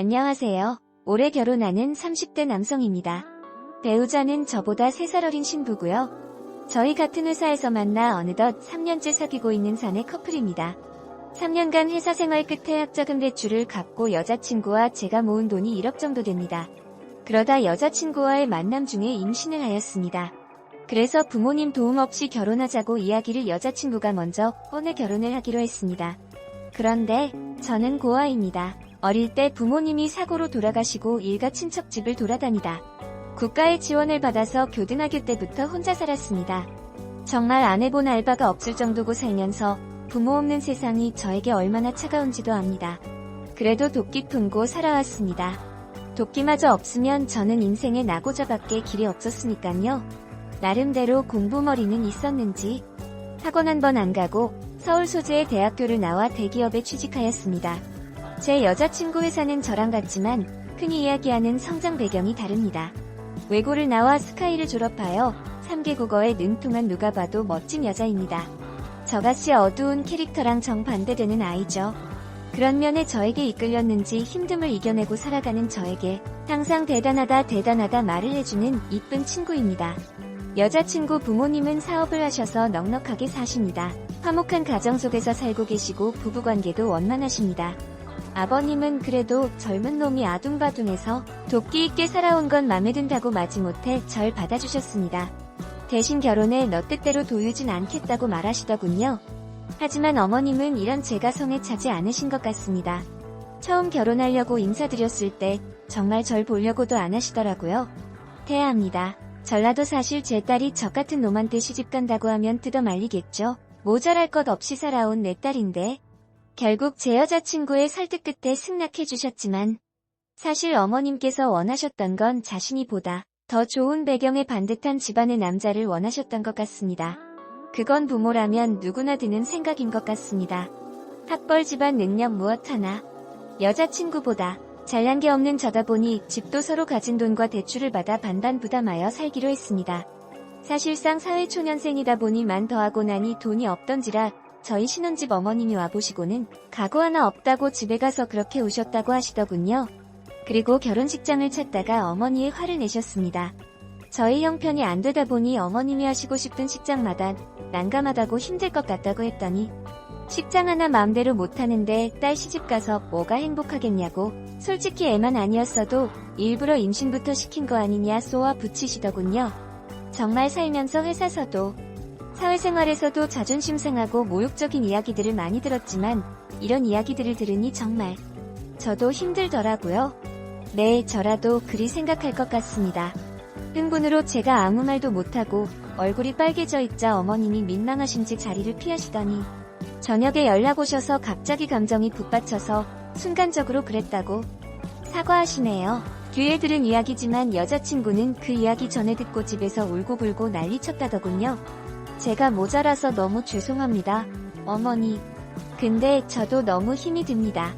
안녕하세요. 올해 결혼하는 30대 남성입니다. 배우자는 저보다 3살 어린 신부고요. 저희 같은 회사에서 만나 어느덧 3년째 사귀고 있는 사내 커플입니다. 3년간 회사 생활 끝에 학자금 대출을 갚고 여자친구와 제가 모은 돈이 1억 정도 됩니다. 그러다 여자친구와의 만남 중에 임신을 하였습니다. 그래서 부모님 도움 없이 결혼하자고 이야기를 여자친구가 먼저 꺼내 결혼을 하기로 했습니다. 그런데 저는 고아입니다. 어릴 때 부모님이 사고로 돌아가시고 일가 친척 집을 돌아다니다 국가의 지원을 받아서 교등학교 때부터 혼자 살았습니다. 정말 안 해본 알바가 없을 정도고 살면서 부모 없는 세상이 저에게 얼마나 차가운지도 압니다. 그래도 도끼 품고 살아왔습니다. 도끼마저 없으면 저는 인생의 나고자밖에 길이 없었으니깐요. 나름대로 공부머리는 있었는지 학원 한 번 안 가고 서울 소재의 대학교를 나와 대기업에 취직하였습니다. 제 여자친구 회사는 저랑 같지만 흔히 이야기하는 성장 배경이 다릅니다. 외고를 나와 스카이를 졸업하여 3개 국어에 능통한 누가 봐도 멋진 여자입니다. 저같이 어두운 캐릭터랑 정반대되는 아이죠. 그런 면에 저에게 이끌렸는지 힘듦을 이겨내고 살아가는 저에게 항상 대단하다 말을 해주는 이쁜 친구입니다. 여자친구 부모님은 사업을 하셔서 넉넉하게 사십니다. 화목한 가정 속에서 살고 계시고 부부관계도 원만하십니다. 아버님은 그래도 젊은 놈이 아둥바둥해서 도끼 있게 살아온 건 맘에 든다고 마지못해 절 받아주셨습니다. 대신 결혼에 너 뜻대로 도우진 않겠다고 말하시더군요. 하지만 어머님은 이런 제가 성에 차지 않으신 것 같습니다. 처음 결혼하려고 인사드렸을 때 정말 절 보려고도 안 하시더라고요. 태아합니다. 전라도 사실 제 딸이 저 같은 놈한테 시집 간다고 하면 뜯어 말리겠죠. 모자랄 것 없이 살아온 내 딸인데. 결국 제 여자친구의 설득 끝에 승낙해주셨지만 사실 어머님께서 원하셨던 건 자신이 보다 더 좋은 배경의 반듯한 집안의 남자를 원하셨던 것 같습니다. 그건 부모라면 누구나 드는 생각인 것 같습니다. 학벌 집안 능력 무엇 하나 여자친구보다 잘난 게 없는 저다 보니 집도 서로 가진 돈과 대출을 받아 반반 부담하여 살기로 했습니다. 사실상 사회초년생이다 보니 만 더하고 나니 돈이 없던지라 저희 신혼집 어머님이 와보시고는 가구 하나 없다고 집에 가서 그렇게 우셨다고 하시더군요. 그리고 결혼식장을 찾다가 어머니의 화를 내셨습니다. 저희 형편이 안 되다 보니 어머님이 하시고 싶은 식장마다 난감하다고 힘들 것 같다고 했더니 식장 하나 마음대로 못하는데 딸 시집가서 뭐가 행복하겠냐고 솔직히 애만 아니었어도 일부러 임신부터 시킨 거 아니냐 쏘아 붙이시더군요. 정말 살면서 회사서도 사회생활에서도 자존심 상하고 모욕적인 이야기들을 많이 들었지만 이런 이야기들을 들으니 정말 저도 힘들더라고요. 네, 저라도 그리 생각할 것 같습니다. 흥분으로 제가 아무 말도 못하고 얼굴이 빨개져 있자 어머님이 민망하신지 자리를 피하시더니 저녁에 연락 오셔서 갑자기 감정이 북받쳐서 순간적으로 그랬다고 사과하시네요. 뒤에 들은 이야기지만 여자친구는 그 이야기 전에 듣고 집에서 울고불고 난리쳤다더군요. 제가 모자라서 너무 죄송합니다, 어머니. 근데 저도 너무 힘이 듭니다.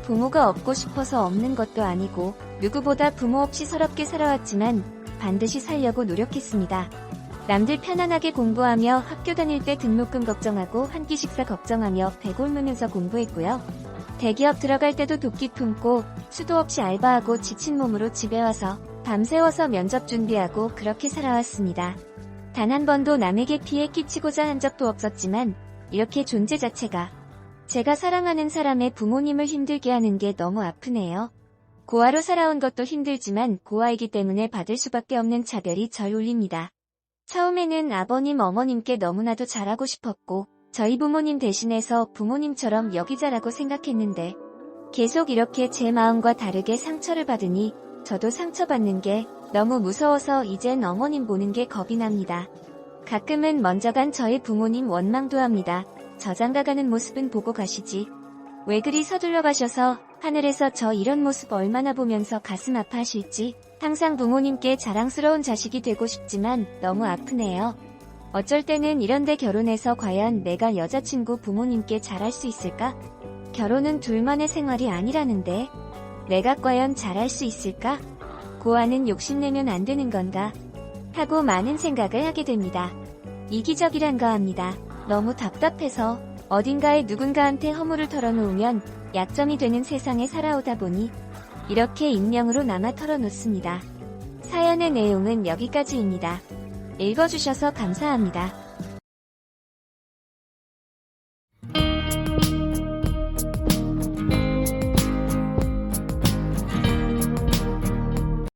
부모가 없고 싶어서 없는 것도 아니고 누구보다 부모 없이 서럽게 살아왔지만 반드시 살려고 노력했습니다. 남들 편안하게 공부하며 학교 다닐 때 등록금 걱정하고 한 끼 식사 걱정하며 배 굶으면서 공부했고요. 대기업 들어갈 때도 도끼 품고 수도 없이 알바하고 지친 몸으로 집에 와서 밤새워서 면접 준비하고 그렇게 살아왔습니다. 단 한 번도 남에게 피해 끼치고자 한 적도 없었지만 이렇게 존재 자체가 제가 사랑하는 사람의 부모님을 힘들게 하는 게 너무 아프네요. 고아로 살아온 것도 힘들지만 고아이기 때문에 받을 수밖에 없는 차별이 절 울립니다. 처음에는 아버님 어머님께 너무나도 잘하고 싶었고 저희 부모님 대신해서 부모님처럼 여기자라고 생각했는데 계속 이렇게 제 마음과 다르게 상처를 받으니 저도 상처받는 게 너무 무서워서 이젠 어머님 보는 게 겁이 납니다. 가끔은 먼저 간 저희 부모님 원망도 합니다. 저 장가가는 모습은 보고 가시지. 왜 그리 서둘러 가셔서 하늘에서 저 이런 모습 얼마나 보면서 가슴 아파하실지. 항상 부모님께 자랑스러운 자식이 되고 싶지만 너무 아프네요. 어쩔 때는 이런데 결혼해서 과연 내가 여자친구 부모님께 잘할 수 있을까? 결혼은 둘만의 생활이 아니라는데 내가 과연 잘할 수 있을까? 고아는 욕심내면 안 되는 건가? 하고 많은 생각을 하게 됩니다. 이기적이란 거 압니다. 너무 답답해서 어딘가에 누군가한테 허물을 털어놓으면 약점이 되는 세상에 살아오다 보니 이렇게 익명으로 남아 털어놓습니다. 사연의 내용은 여기까지입니다. 읽어주셔서 감사합니다.